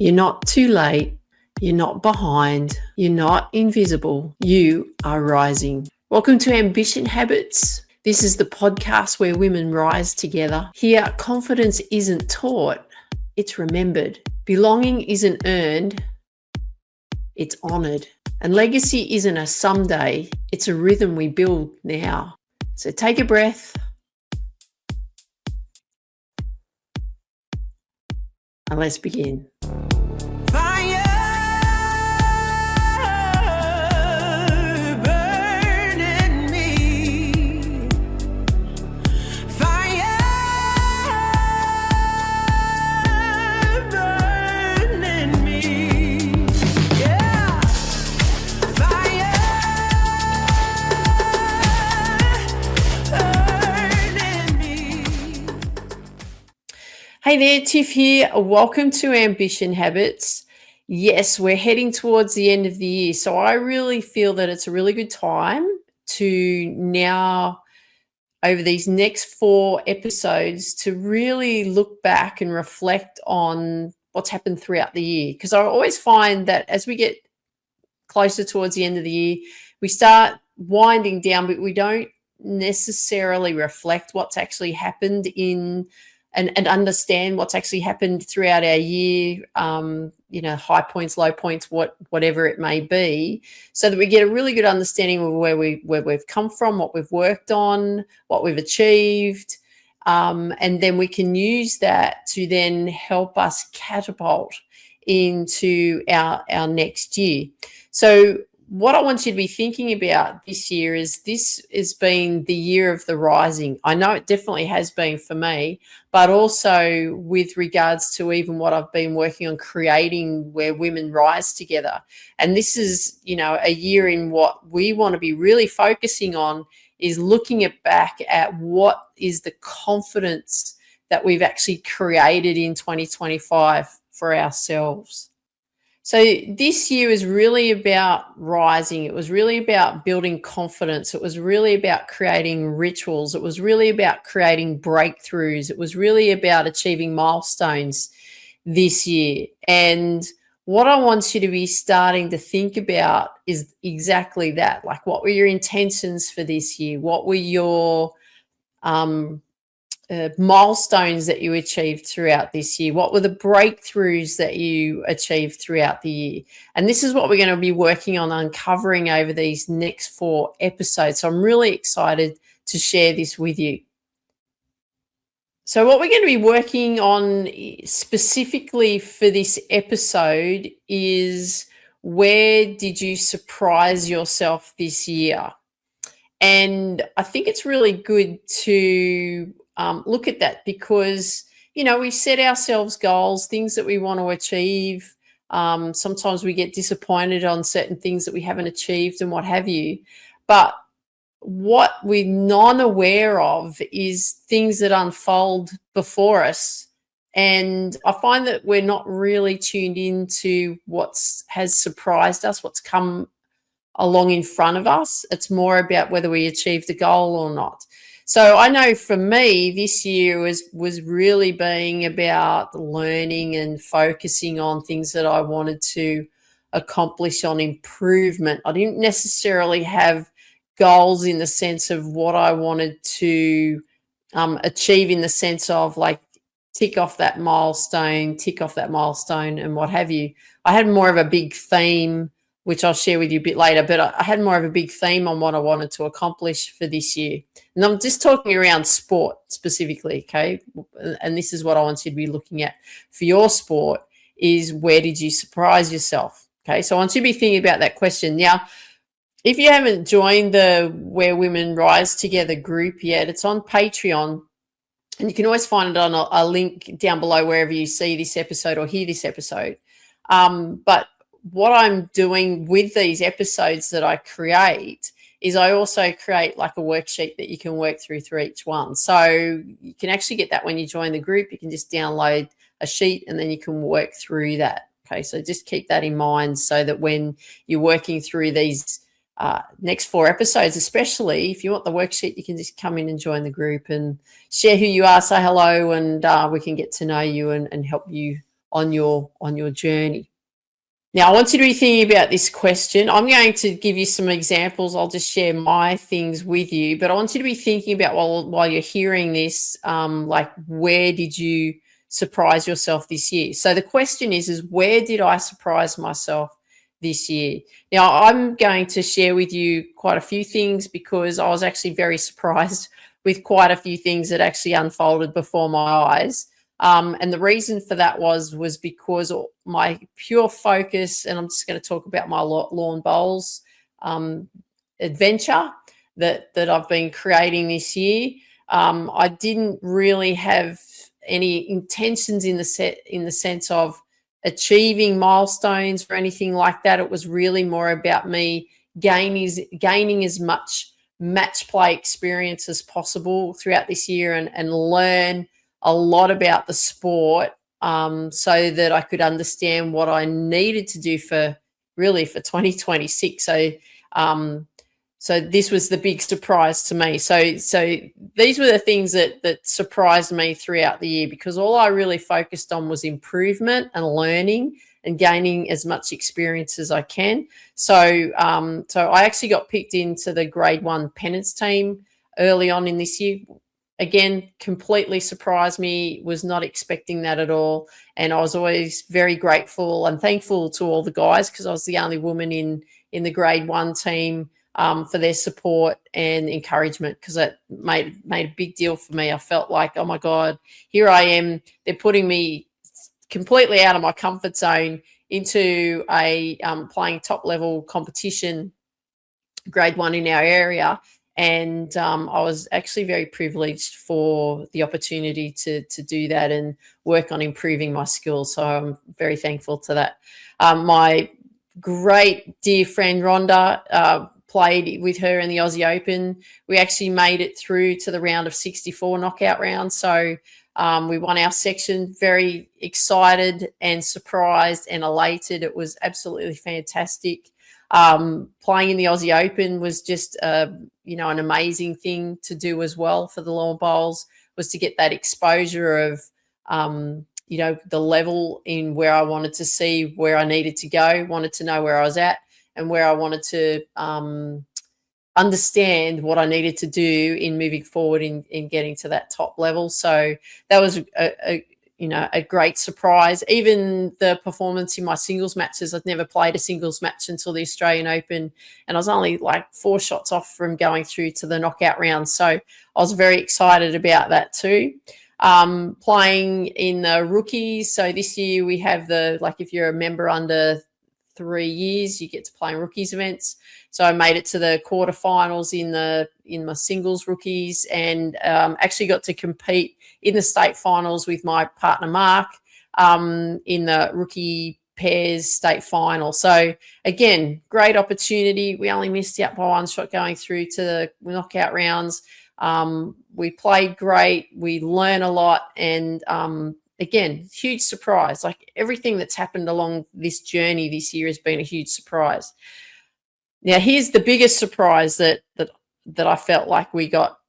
You're not too late. You're not behind. You're not invisible. You are rising. Welcome to Ambition Habits. This is the podcast where women rise together. Here, confidence isn't taught, it's remembered. Belonging isn't earned, it's honoured. And legacy isn't a someday, it's a rhythm we build now. So take a breath and let's begin. Hey there, Tiff here. Welcome to Ambition Habits. Yes, we're heading towards the end of the year. So I really feel that it's a really good time to now, over these next 4 episodes, to really look back and reflect on what's happened throughout the year. Because I always find that as we get closer towards the end of the year, we start winding down, but we don't necessarily reflect what's actually happened in and understand what's actually happened throughout our year, high points, low points, whatever it may be, so that we get a really good understanding of where we've come from, what we've worked on, what we've achieved, and then we can use that to then help us catapult into our next year. So what I want you to be thinking about this year is this has been the year of the rising. I know it definitely has been for me, but also with regards to even what I've been working on creating where women rise together. And this is, a year in what we want to be really focusing on is looking back at what is the confidence that we've actually created in 2025 for ourselves. So this year was really about rising. It was really about building confidence. It was really about creating rituals. It was really about creating breakthroughs. It was really about achieving milestones this year. And what I want you to be starting to think about is exactly that. Like, what were your intentions for this year? What were your milestones that you achieved throughout this year? What were the breakthroughs that you achieved throughout the year? And this is what we're going to be working on uncovering over these next 4 episodes. So I'm really excited to share this with you. So what we're going to be working on specifically for this episode is, where did you surprise yourself this year? And I think it's really good to look at that because, we set ourselves goals, things that we want to achieve. Sometimes we get disappointed on certain things that we haven't achieved and what have you. But what we're non-aware of is things that unfold before us. And I find that we're not really tuned into what has surprised us, what's come along in front of us. It's more about whether we achieved the goal or not. So I know for me, this year was really being about learning and focusing on things that I wanted to accomplish on improvement. I didn't necessarily have goals in the sense of what I wanted to achieve, in the sense of like tick off that milestone, and what have you. I had more of a big theme, which I'll share with you a bit later, but I had more of a big theme on what I wanted to accomplish for this year. And I'm just talking around sport specifically, okay? And this is what I want you to be looking at for your sport, is where did you surprise yourself? Okay, so I want you to be thinking about that question. Now, if you haven't joined the Where Women Rise Together group yet, it's on Patreon. And you can always find it on a link down below wherever you see this episode or hear this episode. But what I'm doing with these episodes that I create is I also create like a worksheet that you can work through each one. So you can actually get that when you join the group. You can just download a sheet and then you can work through that. Okay, so just keep that in mind so that when you're working through these next 4 episodes, especially if you want the worksheet, you can just come in and join the group and share who you are, say hello, and we can get to know you and help you on your journey. Now, I want you to be thinking about this question. I'm going to give you some examples. I'll just share my things with you, but I want you to be thinking about while you're hearing this, like, where did you surprise yourself this year? So the question is where did I surprise myself this year? Now, I'm going to share with you quite a few things because I was actually very surprised with quite a few things that actually unfolded before my eyes. And the reason for that was because my pure focus, and I'm just going to talk about my lawn bowls adventure that I've been creating this year. I didn't really have any intentions in the sense of achieving milestones or anything like that. It was really more about me gaining as much match play experience as possible throughout this year and learn a lot about the sport, so that I could understand what I needed to do for 2026. So this was the big surprise to me. So these were the things that surprised me throughout the year, because all I really focused on was improvement and learning and gaining as much experience as I can. So I actually got picked into the Grade 1 pennants team early on in this year. Again, completely surprised me, was not expecting that at all. And I was always very grateful and thankful to all the guys, because I was the only woman in the Grade 1 team, for their support and encouragement, because that made a big deal for me. I felt like, oh my God, here I am. They're putting me completely out of my comfort zone into a playing top level competition, Grade 1 in our area. And I was actually very privileged for the opportunity to do that and work on improving my skills. So I'm very thankful to that. My great dear friend Rhonda, played with her in the Aussie Open. We actually made it through to the round of 64 knockout round. So we won our section. Very excited and surprised and elated. It was absolutely fantastic. Playing in the Aussie Open was just, an amazing thing to do as well for the lawn bowls, was to get that exposure of, the level in where I wanted to see where I needed to go, wanted to know where I was at and where I wanted to understand what I needed to do in moving forward in getting to that top level. So that was a great surprise. Even the performance in my singles matches, I'd never played a singles match until the Australian Open, and I was only like 4 shots off from going through to the knockout round. So I was very excited about that too. Playing in the rookies. So this year we have if you're a member under 3 years, you get to play in rookies events. So I made it to the quarterfinals in my singles rookies, and actually got to compete in the state finals with my partner Mark, in the rookie pairs state final. So again, great opportunity. We only missed out by 1 shot going through to the knockout rounds. We played great. We learn a lot, and again, huge surprise. Like, everything that's happened along this journey this year has been a huge surprise. Now, here's the biggest surprise that I felt like we got,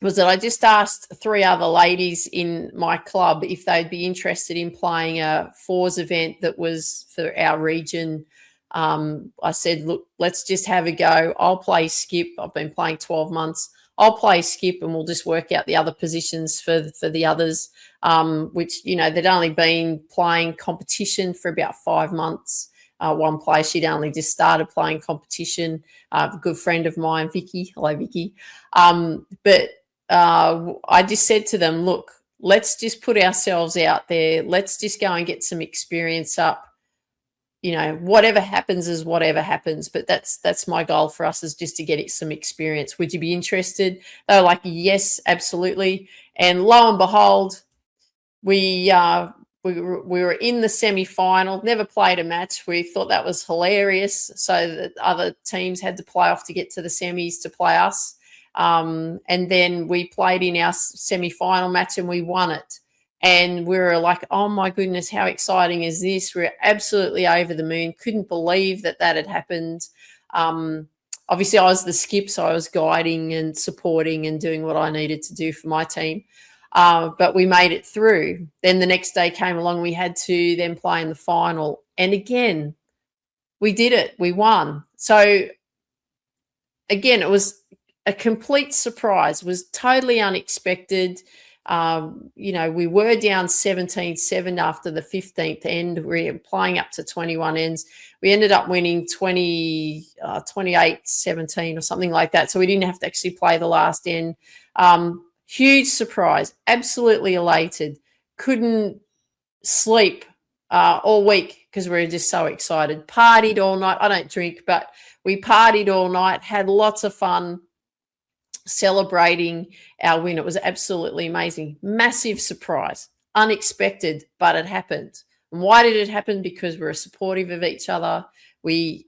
was that I just asked 3 other ladies in my club if they'd be interested in playing a fours event that was for our region. I said, look, let's just have a go. I'll play skip. I've been playing 12 months. I'll play skip and we'll just work out the other positions for the others, which, they'd only been playing competition for about 5 months. One player, she'd only just started playing competition. A good friend of mine, Vicky. Hello, Vicky. But I just said to them, look, let's just put ourselves out there. Let's just go and get some experience up. Whatever happens is whatever happens. But that's my goal for us, is just to get some experience. Would you be interested? They were like, yes, absolutely. And lo and behold, we were in the semi-final, never played a match. We thought that was hilarious. So that other teams had to play off to get to the semis to play us. And then we played in our semi-final match and we won it. And we were like, oh my goodness, how exciting is this? We're absolutely over the moon. Couldn't believe that had happened. Obviously, I was the skip, so I was guiding and supporting and doing what I needed to do for my team. but we made it through. Then the next day came along, we had to then play in the final. And again, we did it. We won. So again, it was a complete surprise, was totally unexpected. We were down 17-7 after the 15th end. We were playing up to 21 ends. We ended up winning 28-17 or something like that. So we didn't have to actually play the last end. Huge surprise, absolutely elated. Couldn't sleep all week because we were just so excited. Partied all night. I don't drink, but we partied all night, had lots of fun celebrating our win. It was absolutely amazing. Massive surprise, unexpected, but it happened. And why did it happen? Because we were supportive of each other. We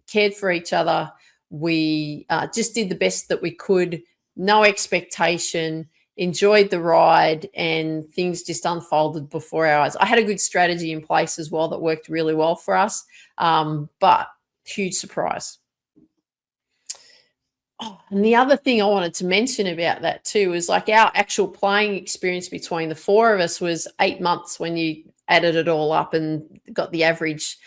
cared for each other. We just did the best that we could. No expectation, enjoyed the ride, and things just unfolded before our eyes. I had a good strategy in place as well that worked really well for us, but huge surprise. Oh, and the other thing I wanted to mention about that too is like our actual playing experience between the four of us was 8 months when you added it all up and got the average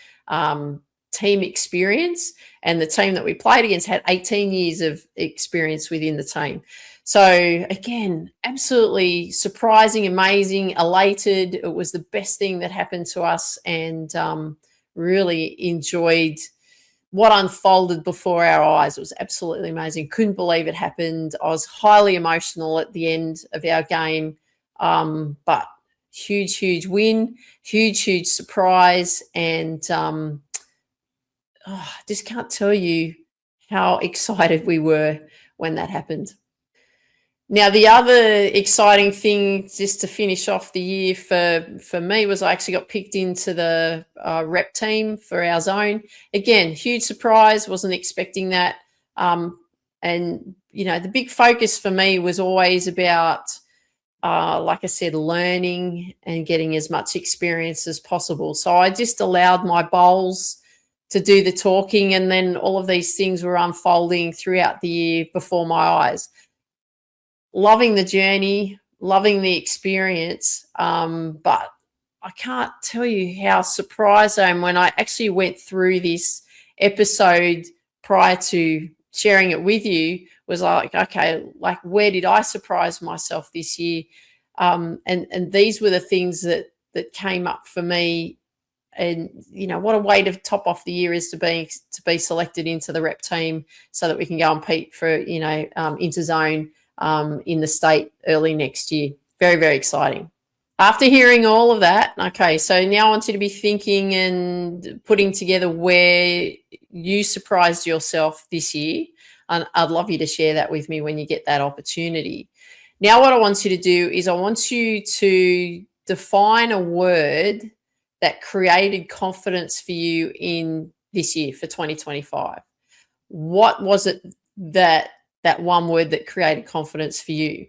team experience. And the team that we played against had 18 years of experience within the team. So again, absolutely surprising, amazing, elated. It was the best thing that happened to us, and really enjoyed what unfolded before our eyes. It was absolutely amazing. Couldn't believe it happened. I was highly emotional at the end of our game, but huge win, huge surprise, and just can't tell you how excited we were when that happened. Now, the other exciting thing, just to finish off the year for me, was I actually got picked into the rep team for our zone. Again, huge surprise, wasn't expecting that. And, the big focus for me was always about, like I said, learning and getting as much experience as possible. So I just allowed my bowls to do the talking, and then all of these things were unfolding throughout the year before my eyes. Loving the journey, loving the experience, but I can't tell you how surprised I am when I actually went through this episode prior to sharing it with you. Was like, okay, like, where did I surprise myself this year? And these were the things that came up for me. And what a way to top off the year is to be selected into the rep team so that we can go and compete for interzone in the state early next year. Very, very exciting. After hearing all of that, okay, so now I want you to be thinking and putting together where you surprised yourself this year. And I'd love you to share that with me when you get that opportunity. Now, what I want you to do is I want you to define a word that created confidence for you in this year for 2025. What was it that one word that created confidence for you?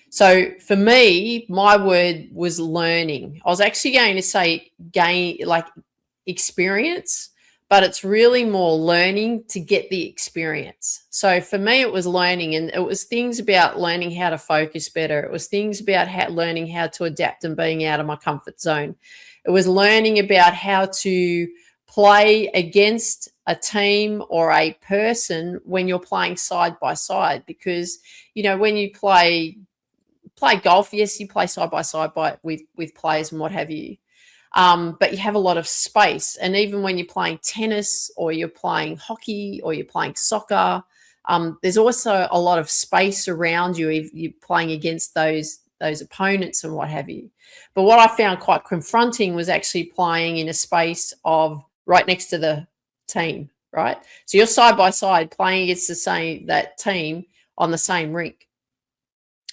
So for me, my word was learning. I was actually going to say gain, like experience, but it's really more learning to get the experience. So for me, it was learning, and it was things about learning how to focus better. It was things about learning how to adapt and being out of my comfort zone. It was learning about how to play against a team or a person when you're playing side by side, because when you play golf, yes, you play side by side with players and what have you, but you have a lot of space. And even when you're playing tennis or you're playing hockey or you're playing soccer, there's also a lot of space around you if you're playing against those opponents and what have you. But what I found quite confronting was actually playing in a space of right next to the team, right? So you're side by side playing against that team on the same rink.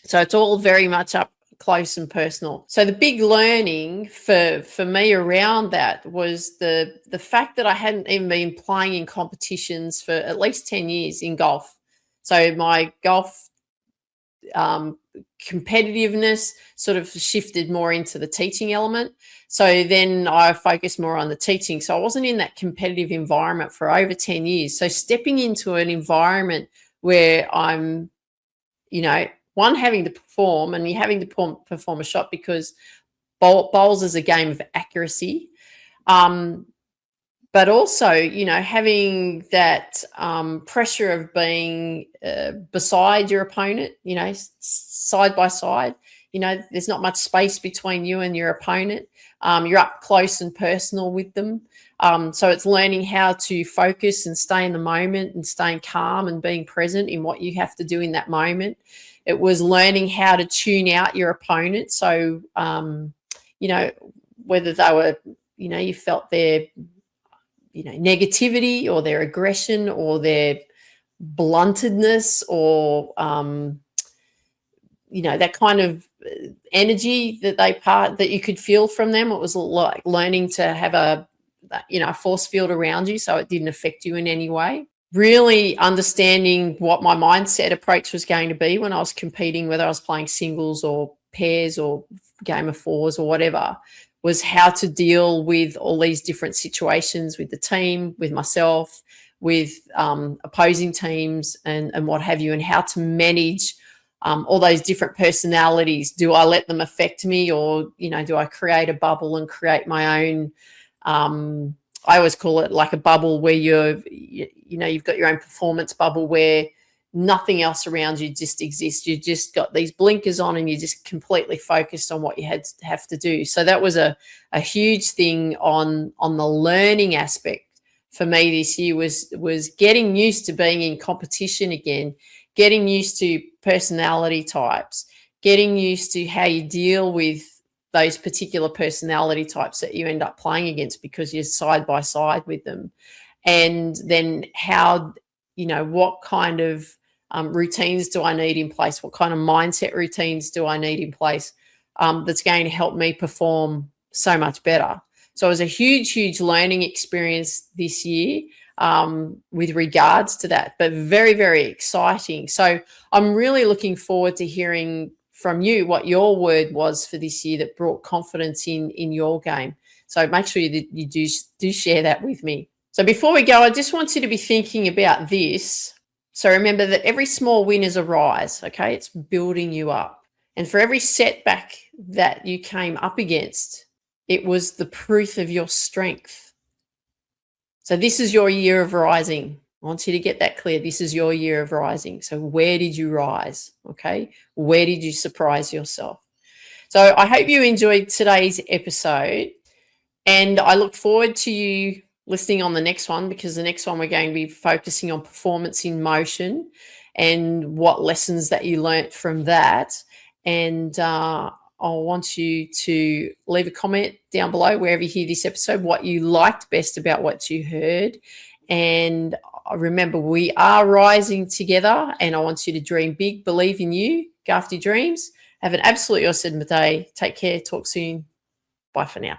So it's all very much up close and personal. So the big learning for me around that was the fact that I hadn't even been playing in competitions for at least 10 years in golf. So my golf competitiveness sort of shifted more into the teaching element. So then I focused more on the teaching. So I wasn't in that competitive environment for over 10 years. So stepping into an environment where I'm, one, having to perform, and you're having to perform a shot because bowls is a game of accuracy. But also, having that pressure of being beside your opponent, side by side. There's not much space between you and your opponent. You're up close and personal with them. So it's learning how to focus and stay in the moment and staying calm and being present in what you have to do in that moment. It was learning how to tune out your opponent. So, whether they were, you felt their, negativity or their aggression or their bluntedness or, that kind of energy that you could feel from them. It was like learning to have a force field around you so it didn't affect you in any way. Really understanding what my mindset approach was going to be when I was competing, whether I was playing singles or pairs or game of fours or whatever, was how to deal with all these different situations with the team, with myself, with opposing teams and what have you, and how to manage all those different personalities. Do I let them affect me, or, do I create a bubble and create my own? I always call it like a bubble where you've got your own performance bubble where nothing else around you just exists. You just got these blinkers on and you're just completely focused on what you have to do. So that was a huge thing on the learning aspect for me this year was getting used to being in competition again, getting used to personality types, getting used to how you deal with those particular personality types that you end up playing against because you're side by side with them. And then how, what kind of routines do I need in place? What kind of mindset routines do I need in place that's going to help me perform so much better? So it was a huge, huge learning experience this year with regards to that, but very, very exciting. So I'm really looking forward to hearing from you what your word was for this year that brought confidence in your game. So make sure you do share that with me. So before we go, I just want you to be thinking about this. So remember that every small win is a rise, okay? It's building you up. And for every setback that you came up against, it was the proof of your strength. So this is your year of rising. I want you to get that clear. This is your year of rising. So where did you rise? Okay. Where did you surprise yourself? So I hope you enjoyed today's episode, and I look forward to you listening on the next one, because the next one we're going to be focusing on performance in motion and what lessons that you learnt from that. And I want you to leave a comment down below wherever you hear this episode, what you liked best about what you heard. And remember, we are rising together, and I want you to dream big, believe in you, go after your dreams. Have an absolutely awesome day. Take care. Talk soon. Bye for now.